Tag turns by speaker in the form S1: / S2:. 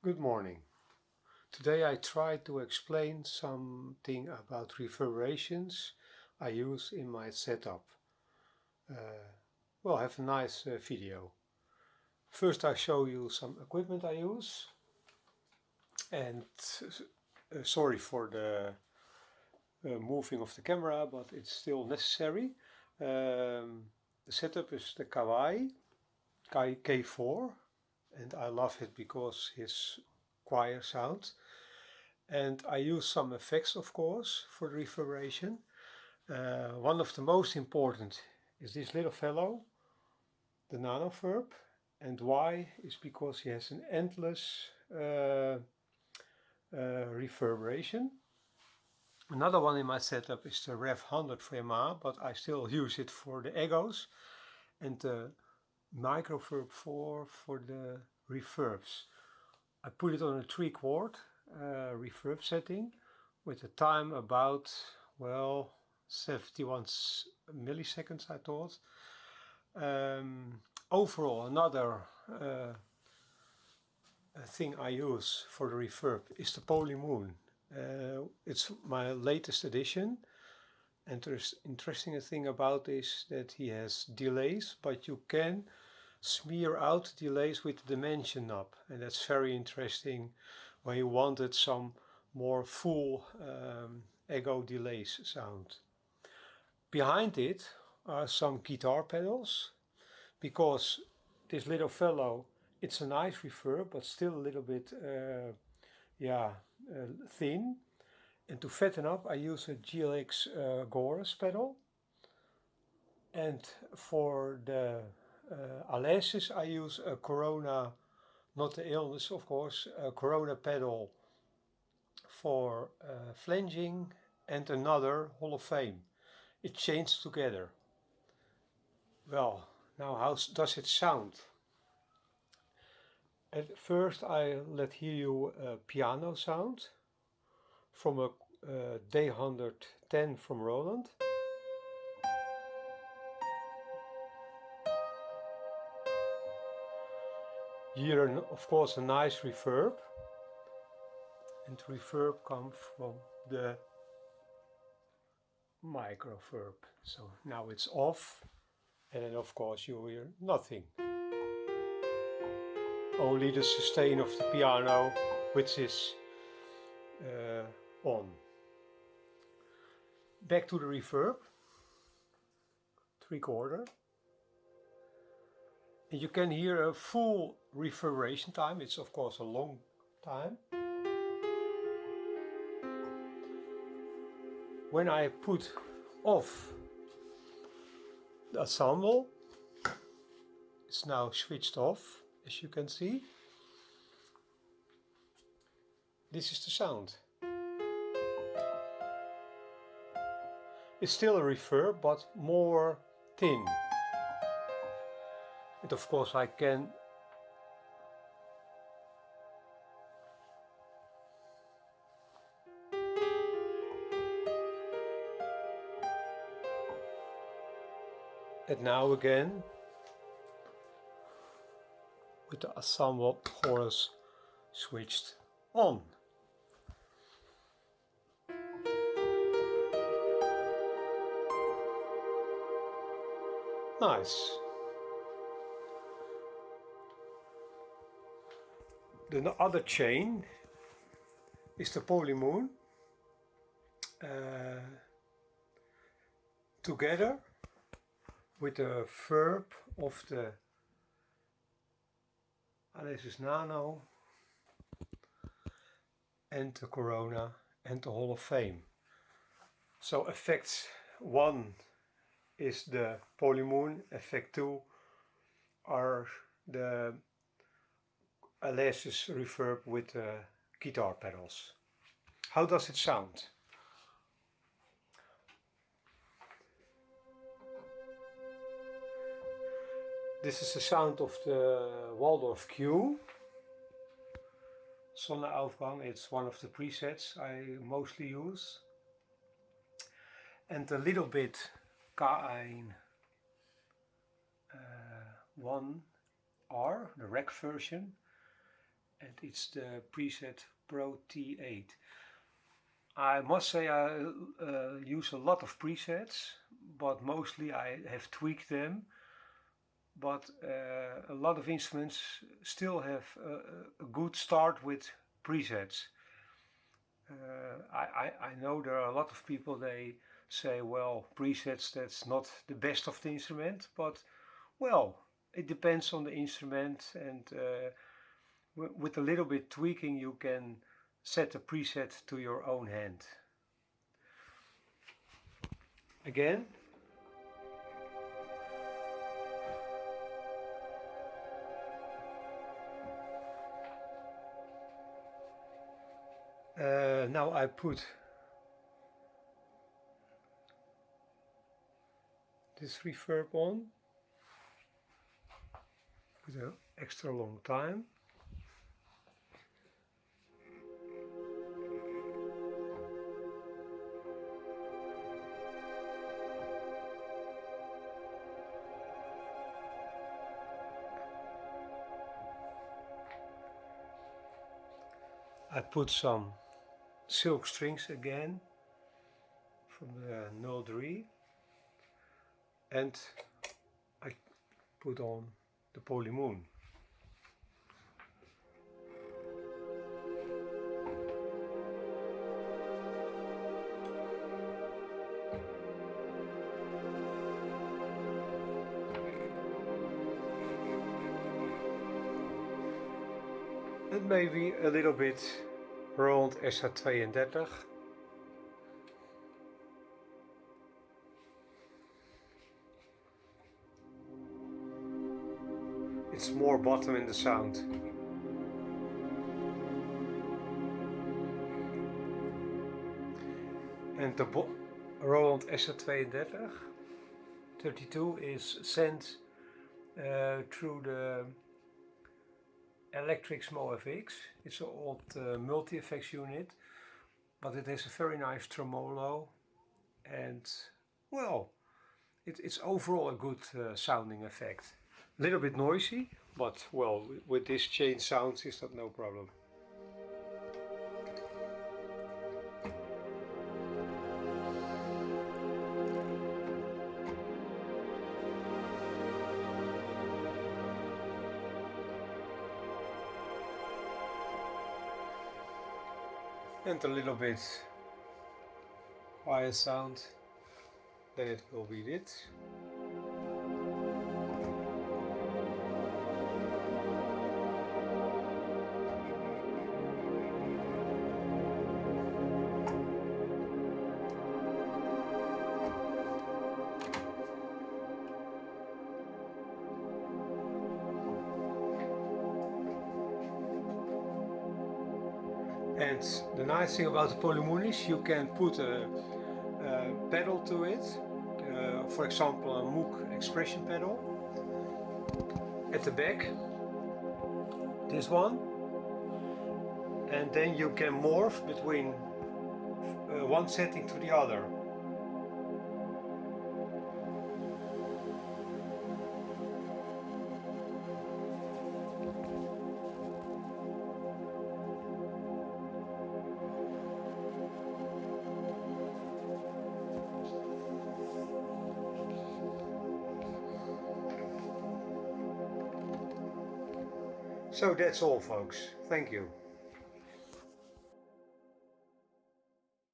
S1: Good morning. Today I try to explain something about reverberations I use in my setup. Well, have a nice video. First I show you some equipment I use, and sorry for the moving of the camera, but it's still necessary. The setup is the Kawai K1r, and I love it because his choir sound. And I use some effects, of course, for the reverberation. One of the most important is this little fellow, the Nanoverb. And why is because he has an endless reverberation. Another one in my setup is the REV100 for Yamaha, but I still use it for the egos. And the microverb for the reverbs. I put it on a 3-chord reverb setting with a time about, well, 71 milliseconds I thought. Overall, another thing I use for the reverb is the Polymoon. It's my latest edition, and there's interesting thing about this that he has delays, but you can smear out delays with the dimension knob, and that's very interesting when you wanted some more full ego delays sound. Behind it are some guitar pedals, because this little fellow, it's a nice reverb but still a little bit thin, and to fatten up I use a GLX Chorus pedal, and for the Alesis I use a Corona, not the illness of course, a Corona pedal for flanging, and another Hall of Fame. It chains together. Well, now how does it sound? At first I let hear you a piano sound from a D-110 from Roland. Here of course a nice reverb, and reverb comes from the microverb. So now it's off, and then of course you hear nothing. Only the sustain of the piano, which is on. Back to the reverb, 3-quarter. And you can hear a full reverberation time. It's of course a long time. When I put off the ensemble, it's now switched off, as you can see. This is the sound. It's still a reverb, but more thin. And of course I can and now again with the ensemble chorus switched on. Nice. The other chain is the Polymoon, together with the verb of the Alesis Nano and the Corona and the Hall of Fame. So effect 1 is the Polymoon, effect 2 are the Alesis reverb with the guitar pedals. How does it sound? This is the sound of the Waldorf Q. Sonnenaufgang, it's one of the presets I mostly use. And a little bit K1r, the rack version. and it's the preset Pro T8. I must say I use a lot of presets, but mostly I have tweaked them. But a lot of instruments still have a good start with presets. I know there are a lot of people, they say, well, presets, that's not the best of the instrument, but well, it depends on the instrument, and with a little bit tweaking you can set a preset to your own hand. Again. Now I put this reverb on with an extra long time. I put some silk strings again from the 03, and I put on the Polymoon. And maybe a little bit Roland SH-32. It's more bottom in the sound. And the Roland SH-32 is sent through the Electrics MoFX. It's an old multi-effects unit, but it has a very nice tremolo, and well, it's overall a good sounding effect. A little bit noisy, but well, with this chain sounds is that no problem. And a little bit wire sound, then it will be it. And the nice thing about the Polymoon is you can put a pedal to it, for example a Moog expression pedal at the back, this one, and then you can morph between one setting to the other. So that's all, folks. Thank you.